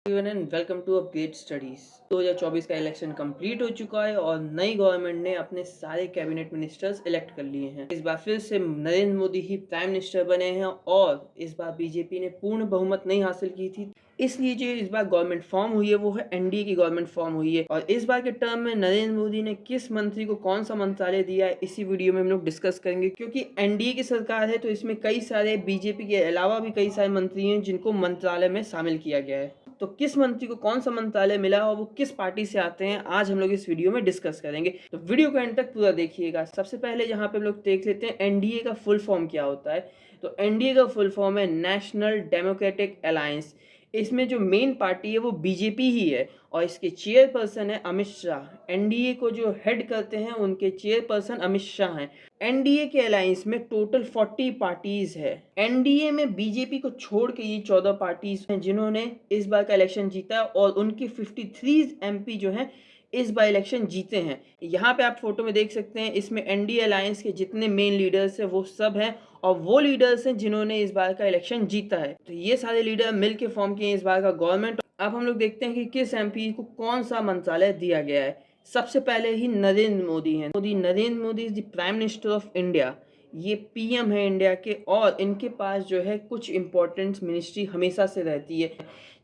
Everyone and welcome to Upgrade Studies. 2024 का election complete हो चुका है और नई गवर्नमेंट ने अपने सारे कैबिनेट मिनिस्टर्स इलेक्ट कर लिए हैं। इस बार फिर से नरेंद्र मोदी ही प्राइम मिनिस्टर बने हैं और इस बार बीजेपी ने पूर्ण बहुमत नहीं हासिल की थी, इसलिए जो इस बार गवर्नमेंट फॉर्म हुई है वो है एनडीए की गवर्नमेंट फॉर्म हुई है। और इस बार के टर्म में नरेंद्र मोदी ने किस मंत्री को कौन सा मंत्रालय दिया है इसी वीडियो में हम लोग डिस्कस करेंगे, क्योंकि एनडीए की सरकार है तो इसमें कई सारे बीजेपी के अलावा भी कई सारे मंत्री हैं जिनको मंत्रालय में शामिल किया गया है। तो किस मंत्री को कौन सा मंत्रालय मिला और वो किस पार्टी से आते हैं आज हम लोग इस वीडियो में डिस्कस करेंगे, तो वीडियो को एंड तक पूरा देखिएगा। सबसे पहले यहाँ पे हम लोग देख लेते हैं एनडीए का फुल फॉर्म क्या होता है। तो एनडीए का फुल फॉर्म है नेशनल डेमोक्रेटिक अलायंस। इसमें जो मेन पार्टी है वो बीजेपी ही है और इसके चेयरपर्सन है अमित शाह। एनडीए को जो हेड करते हैं उनके चेयरपर्सन अमित शाह हैं। एनडीए के अलायंस में टोटल 40 पार्टीज है। एनडीए में बीजेपी को छोड़ के ये 14 पार्टीज हैं जिन्होंने इस बार का इलेक्शन जीता और उनकी 53 एमपी जो हैं इस बार इलेक्शन जीते हैं। यहाँ पे आप फोटो में देख सकते हैं, इसमें एनडीए अलायंस के जितने मेन लीडर्स हैं वो सब हैं और वो लीडर्स हैं जिन्होंने इस बार का इलेक्शन जीता है। तो ये सारे लीडर मिलकर फॉर्म किए इस बार का गवर्नमेंट। अब हम लोग देखते हैं कि किस एमपी को कौन सा मंत्रालय दिया गया है। सबसे पहले ही नरेंद्र मोदी हैं। Narendra Modi is the prime minister of India. ये पीएम है इंडिया के और इनके पास जो है कुछ इंपॉर्टेंट मिनिस्ट्री हमेशा से रहती है,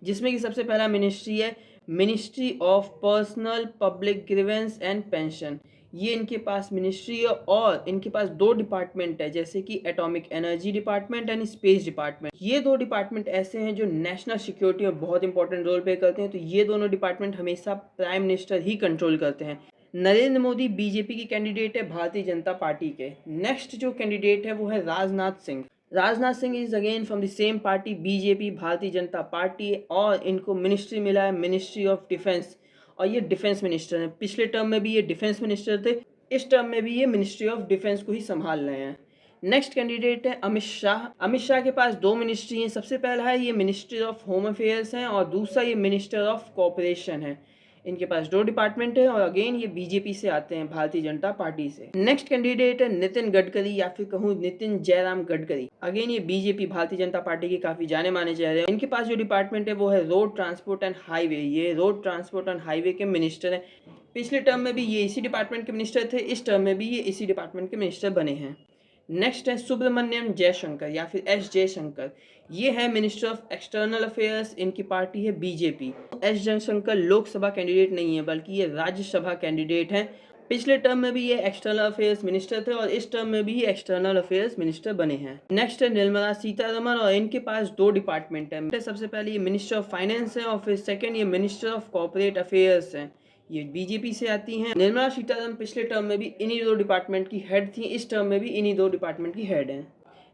जिसमें कि सबसे पहला मिनिस्ट्री है ministry of personnel public grievance and pension. ये इनके पास मिनिस्ट्री है और इनके पास दो डिपार्टमेंट है, जैसे कि atomic energy department and space department. ये दो डिपार्टमेंट ऐसे हैं जो नेशनल सिक्योरिटी में बहुत इंपॉर्टेंट रोल प्ले करते हैं। तो ये दोनों डिपार्टमेंट हमेशा प्राइम मिनिस्टर ही कंट्रोल करते हैं। नरेंद्र मोदी बीजेपी की कैंडिडेट है भारतीय जनता पार्टी के। नेक्स्ट जो कैंडिडेट है वो है Rajnath Singh. Rajnath Singh is again from the same party BJP Bharatiya Janata party और इनको मिनिस्ट्री मिला है मिनिस्ट्री ऑफ डिफेंस और ये डिफेंस मिनिस्टर हैं। पिछले टर्म में भी ये डिफेंस मिनिस्टर थे, इस टर्म में भी ये मिनिस्ट्री ऑफ डिफेंस को ही संभाल रहे हैं। नेक्स्ट कैंडिडेट है अमित शाह। अमित शाह के पास दो मिनिस्ट्री हैं। सबसे पहला है ये मिनिस्ट्री ऑफ होम अफेयर्स हैं और दूसरा ये मिनिस्टर ऑफ कोऑपरेशन है। इनके पास दो डिपार्टमेंट है और अगेन ये बीजेपी से आते हैं, भारतीय जनता पार्टी से। नेक्स्ट कैंडिडेट है नितिन गडकरी या फिर कहूँ नितिन जयराम गडकरी। अगेन ये बीजेपी भारतीय जनता पार्टी के काफी जाने माने चेहरे हैं। इनके पास जो डिपार्टमेंट है वो है रोड ट्रांसपोर्ट एंड हाईवे। ये रोड ट्रांसपोर्ट एंड हाईवे के मिनिस्टर हैं। पिछले टर्म में भी ये इसी डिपार्टमेंट के मिनिस्टर थे, इस टर्म में भी ये इसी डिपार्टमेंट के मिनिस्टर बने हैं। नेक्स्ट है सुब्रमण्यम जयशंकर या फिर एस जयशंकर। ये है मिनिस्टर ऑफ एक्सटर्नल अफेयर्स, इनकी पार्टी है BJP. S Jaishankar Lok Sabha candidate नहीं है बल्कि ये राज्यसभा कैंडिडेट हैं। पिछले टर्म में भी ये एक्सटर्नल अफेयर्स मिनिस्टर थे और इस टर्म में भी ये एक्सटर्नल अफेयर्स मिनिस्टर बने हैं। नेक्स्ट है निर्मला सीतारमण और इनके पास दो डिपार्टमेंट है। सबसे पहले ये मिनिस्टर ऑफ फाइनेंस है और फिर सेकंड ये मिनिस्टर ऑफ कॉर्पोरेट अफेयर्स है। ये बीजेपी से आती हैं। निर्मला सीतारमण पिछले टर्म में भी इन्हीं दो डिपार्टमेंट की हेड थी, इस टर्म में भी इन्हीं दो डिपार्टमेंट की हेड हैं।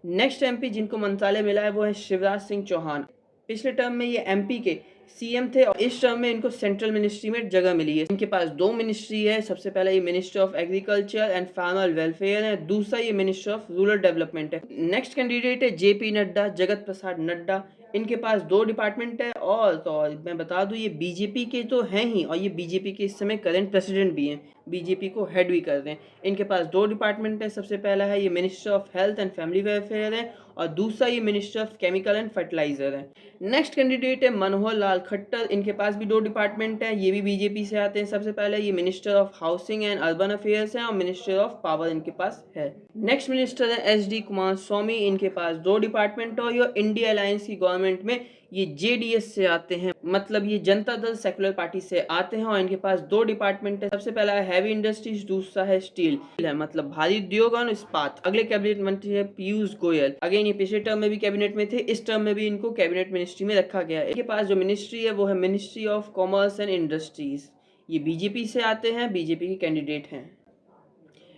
नेक्स्ट एमपी जिनको मंत्रालय मिला है वो है शिवराज सिंह चौहान। पिछले टर्म में ये एमपी के सीएम थे और इस टर्म में इनको सेंट्रल मिनिस्ट्री में जगह मिली है। इनके पास दो मिनिस्ट्री है। सबसे पहला ये minister of agriculture and farmer welfare है, दूसरा ये मिनिस्टर ऑफ रूरल डेवलपमेंट है। नेक्स्ट कैंडिडेट है जेपी नड्डा, जगत प्रसाद नड्डा। इनके पास दो डिपार्टमेंट है और तो मैं बता दूं ये बीजेपी के तो हैं ही और ये बीजेपी के इस समय करंट प्रेसिडेंट भी हैं, बीजेपी को हेड भी कर रहे हैं। इनके पास दो डिपार्टमेंट है। सबसे पहला है ये minister of health and family welfare है और दूसरा ये minister of chemical and fertilizer है। नेक्स्ट कैंडिडेट है मनोहर लाल खट्टर। इनके पास भी दो डिपार्टमेंट है, ये भी बीजेपी से आते हैं। सबसे पहले ये minister of housing and urban affairs है और मिनिस्टर ऑफ पावर इनके पास है। नेक्स्ट मिनिस्टर है एस डी कुमार स्वामी। इनके पास दो डिपार्टमेंट और ये इंडिया अलायंस की गवर्नमेंट में ये जेडीएस से आते हैं, मतलब ये जनता दल सेकुलर पार्टी से आते हैं और इनके पास दो डिपार्टमेंट है। सबसे पहला है हैवी इंडस्ट्रीज, दूसरा है स्टील है, मतलब भारी उद्योग और इस्पात। अगले कैबिनेट मंत्री है पीयूष गोयल। अगेन ये पिछले टर्म में भी कैबिनेट में थे, इस टर्म में भी इनको कैबिनेट मिनिस्ट्री में रखा गया है। इनके पास जो मिनिस्ट्री है वो है ministry of commerce and industries. ये बीजेपी से आते हैं, बीजेपी के कैंडिडेट हैं।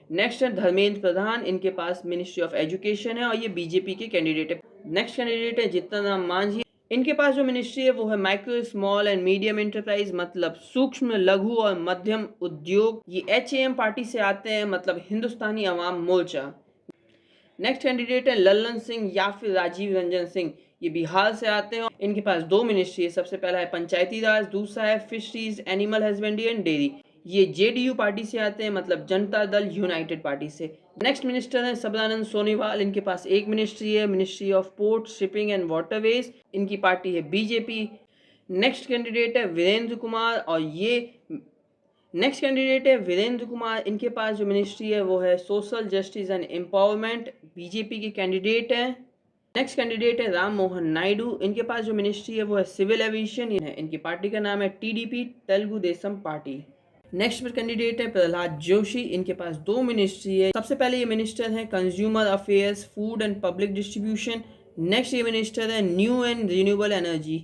नेक्स्ट है धर्मेंद्र प्रधान। इनके पास मिनिस्ट्री ऑफ एजुकेशन है और ये बीजेपी के कैंडिडेट है। नेक्स्ट कैंडिडेट है जीतन राम मांझी। इनके पास जो मिनिस्ट्री है वो है micro small and medium enterprise, मतलब सूक्ष्म लघु और मध्यम उद्योग। ये एचएएम पार्टी से आते हैं, मतलब हिंदुस्तानी अवाम मोर्चा। नेक्स्ट कैंडिडेट है लल्लन सिंह या फिर राजीव रंजन सिंह। ये बिहार से आते हैं। इनके पास दो मिनिस्ट्री है। सबसे पहला है पंचायती राज, दूसरा है fisheries animal husbandry and dairy. ये जेडीयू पार्टी से आते हैं, मतलब जनता दल यूनाइटेड पार्टी से। नेक्स्ट मिनिस्टर है सबरानंद सोनोवाल। इनके पास एक मिनिस्ट्री है, ministry of port shipping and waterways. इनकी पार्टी है बीजेपी। नेक्स्ट कैंडिडेट है वीरेंद्र कुमार, इनके पास जो मिनिस्ट्री है वो है social justice and empowerment, BJP के कैंडिडेट हैं। नेक्स्ट कैंडिडेट है राम मोहन नायडू, इनके पास जो मिनिस्ट्री है वो है सिविल एविएशन है, इनकी पार्टी का नाम है TDP, Telugu Desam party. Next पर कैंडिडेट है प्रहलाद जोशी, इनके पास 2 मिनिस्ट्री है। सबसे पहले ये मिनिस्टर हैं consumer affairs, food and public distribution. Next ये मिनिस्टर है न्यू एंड रिन्यूएबल एनर्जी,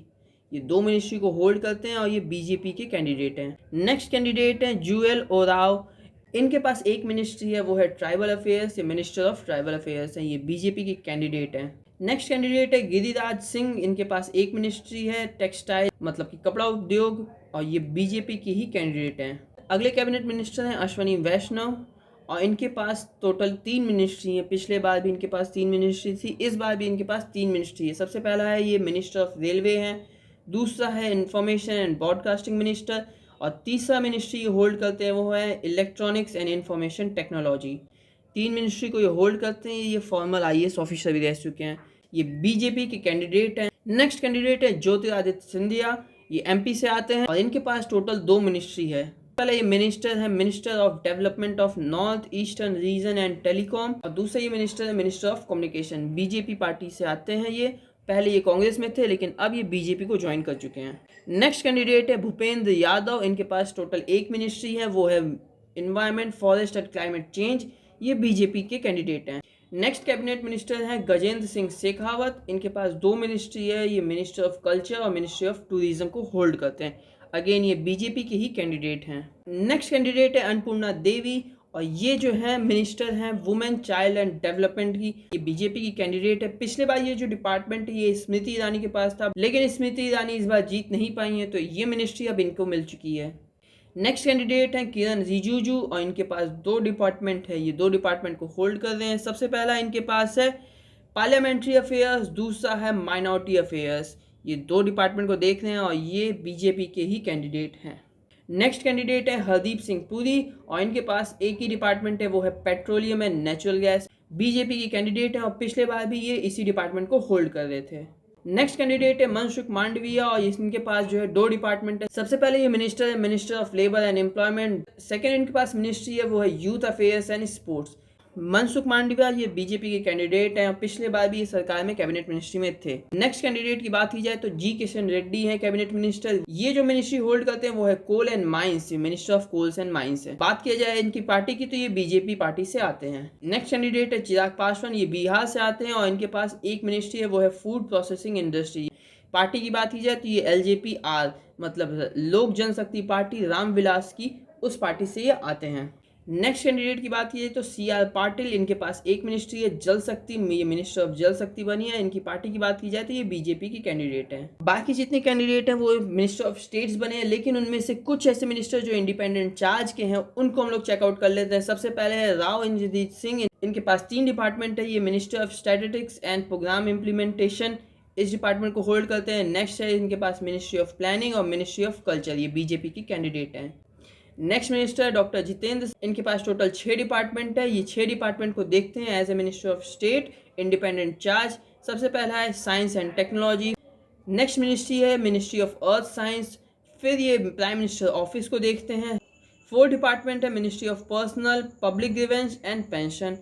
ये 2 मिनिस्ट्री को होल्ड करते हैं और ये बीजेपी के कैंडिडेट हैं। नेक्स्ट कैंडिडेट हैं जुएल ओराव, इनके पास 1 मिनिस्ट्री है वो है ट्राइबल अफेयर्स, ये मिनिस्टर ऑफ ट्राइबल अफेयर्स हैं, ये बीजेपी के कैंडिडेट हैं। नेक्स्ट कैंडिडेट है गिरिराज सिंह, इनके पास 1 मिनिस्ट्री है टेक्सटाइल मतलब कि कपड़ा उद्योग, और ये बीजेपी के ही कैंडिडेट हैं। अगले कैबिनेट मिनिस्टर हैं अश्वनी वैष्णव, और इनके पास टोटल 3 मिनिस्ट्री हैं। पिछले बार भी इनके पास 3 मिनिस्ट्री थी, इस बार भी इनके पास 3 मिनिस्ट्री है। सबसे पहला है ये मिनिस्टर ऑफ रेलवे हैं, दूसरा है इंफॉर्मेशन एंड ब्रॉडकास्टिंग मिनिस्टर, और तीसरा मिनिस्ट्री ये होल्ड करते हैं वो है electronics and information technology. 3 ministry को ये होल्ड करते हैं, ये फॉर्मल IAS ऑफिसर भी रह चुके हैं, ये बीजेपी के कैंडिडेट हैं। नेक्स्ट कैंडिडेट है ज्योतिरादित्य सिंधिया, ये MP से आते हैं और इनके पास टोटल 2 मिनिस्ट्री है। पहले ये मिनिस्टर है minister of development of north eastern region and telecom, और दूसरा ये मिनिस्टर है minister of communication, BJP party से आते हैं ये। पहले ये कांग्रेस में थे लेकिन अब ये बीजेपी को ज्वाइन कर चुके हैं। नेक्स्ट कैंडिडेट है भूपेंद्र यादव, इनके पास टोटल 1 मिनिस्ट्री है वो है environment, forest and climate change, ये बीजेपी के कैंडिडेट हैं। नेक्स्ट कैबिनेट मिनिस्टर हैं गजेंद्र सिंह शेखावत, इनके पास 2 मिनिस्ट्री है, ये मिनिस्टर ऑफ कल्चर और मिनिस्ट्री ऑफ टूरिज्म को होल्ड करते हैं। अगेन ये बीजेपी के ही कैंडिडेट हैं। नेक्स्ट कैंडिडेट है अन्नपूर्णा देवी, और ये जो है मिनिस्टर हैं वुमेन चाइल्ड एंड डेवलपमेंट की, ये बीजेपी की कैंडिडेट है। पिछले बार ये जो डिपार्टमेंट है ये स्मृति ईरानी के पास था, लेकिन स्मृति ईरानी इस बार जीत नहीं पाई है, तो ये मिनिस्ट्री अब इनको मिल चुकी है। नेक्स्ट कैंडिडेट हैं किरण रिजिजू, और इनके पास 2 डिपार्टमेंट है, ये 2 डिपार्टमेंट को होल्ड कर रहे हैं। सबसे पहला इनके पास है पार्लियामेंट्री अफेयर्स, दूसरा है माइनॉरिटी अफेयर्स, ये 2 डिपार्टमेंट को देख रहे हैं और ये बीजेपी के ही कैंडिडेट हैं। नेक्स्ट कैंडिडेट है हरदीप सिंह पुरी, और इनके पास एक ही डिपार्टमेंट है वो है petroleum and natural gas, BJP की कैंडिडेट है और पिछले बार भी ये इसी डिपार्टमेंट को होल्ड कर रहे थे। नेक्स्ट कैंडिडेट है मनसुख मांडविया, और इनके पास जो है 2 डिपार्टमेंट है। सबसे पहले ये मिनिस्टर है minister of labour and employment, second इनके पास मिनिस्ट्री है वो है youth affairs and sports. Mansukh Mandaviya ये बीजेपी के कैंडिडेट हैं और पिछले बार भी ये सरकार में कैबिनेट मिनिस्ट्री में थे। नेक्स्ट कैंडिडेट की बात की जाए तो जी किशन रेड्डी हैं कैबिनेट मिनिस्टर, ये जो मिनिस्ट्री होल्ड करते हैं वो है coal and mines, minister of coals and mines है। बात किया जाए इनकी पार्टी की तो ये बीजेपी पार्टी से आते हैं। नेक्स्ट कैंडिडेट है चिराग पासवान, ये बिहार से आते हैं और इनके पास 1 मिनिस्ट्री है वो है फूड प्रोसेसिंग इंडस्ट्री। पार्टी की बात की जाए तो ये LJP-R मतलब लोक जनशक्ति पार्टी रामविलास की उस पार्टी से ये आते हैं। नेक्स्ट कैंडिडेट की बात की जाए तो CR पाटिल, इनके पास 1 मिनिस्ट्री है जल शक्ति, ये मिनिस्टर ऑफ जल शक्ति बनी है। इनकी पार्टी की बात की जाए तो ये बीजेपी की कैंडिडेट हैं। बाकी जितने कैंडिडेट हैं वो मिनिस्टर ऑफ स्टेट्स बने हैं, लेकिन उनमें से कुछ ऐसे मिनिस्टर जो इंडिपेंडेंट चार्ज के हैं उनको हम लोग चेकआउट कर लेते हैं। सबसे पहले है राव इंद्रजीत सिंह, इनके पास 3 डिपार्टमेंट है, ये minister of statistics and programme implementation इस डिपार्टमेंट को होल्ड करते हैं। नेक्स्ट है इनके पास मिनिस्ट्री ऑफ प्लानिंग और मिनिस्ट्री ऑफ कल्चर, ये बीजेपी की कैंडिडेट हैं। नेक्स्ट मिनिस्टर डॉक्टर जितेंद्र, इनके पास टोटल 6 डिपार्टमेंट है। ये 6 डिपार्टमेंट को देखते हैं as a minister of state independent charge. सबसे पहला है science and technology, next ministry है मिनिस्ट्री ऑफ अर्थ साइंस, फिर ये प्राइम मिनिस्टर ऑफिस को देखते हैं। 4th डिपार्टमेंट है ministry of personnel public grievance and pension.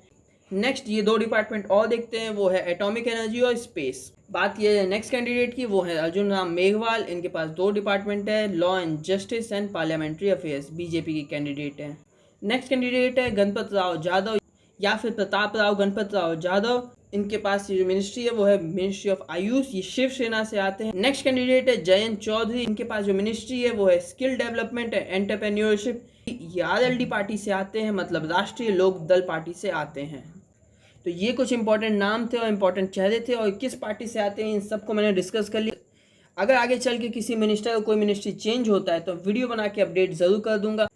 Next ये 2 डिपार्टमेंट और देखते हैं, वो है एटॉमिक एनर्जी और स्पेस। बात किया जाए नेक्स्ट कैंडिडेट की, वो है अर्जुन राम मेघवाल, इनके पास 2 डिपार्टमेंट है, law and justice and parliamentary affairs, BJP की कैंडिडेट हैं। नेक्स्ट कैंडिडेट है गणपत राव जाधव या फिर प्रताप राव गणपत राव जाधव, इनके पास ये जो मिनिस्ट्री है वो है मिनिस्ट्री ऑफ आयुष, ये शिवसेना से आते हैं। नेक्स्ट कैंडिडेट है जयंत चौधरी, इनके पास जो मिनिस्ट्री है वो है स्किल डेवलपमेंट एंड एंटरप्रेन्योरशिप, ये RLD पार्टी से आते हैं, मतलब राष्ट्रीय लोक दल पार्टी से आते हैं। तो ये कुछ इंपॉर्टेंट नाम थे और इंपॉर्टेंट चेहरे थे और किस पार्टी से आते हैं इन सबको मैंने डिस्कस कर लिया। अगर आगे चल के किसी मिनिस्टर का कोई मिनिस्ट्री चेंज होता है तो वीडियो बना के अपडेट ज़रूर कर दूंगा।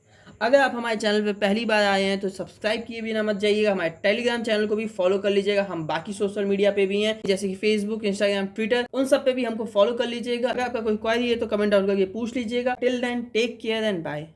अगर आप हमारे चैनल पे पहली बार आए हैं तो सब्सक्राइब किए बिना मत जाइएगा, हमारे टेलीग्राम चैनल को भी फॉलो कर लीजिएगा। हम बाकी सोशल मीडिया पे भी हैं जैसे कि फेसबुक, इंस्टाग्राम, ट्विटर, उन सब पे भी हमको फॉलो कर लीजिएगा। अगर आपका कोई क्वेरी है तो कमेंट डाउन करके पूछ लीजिएगा। Till then take care and bye.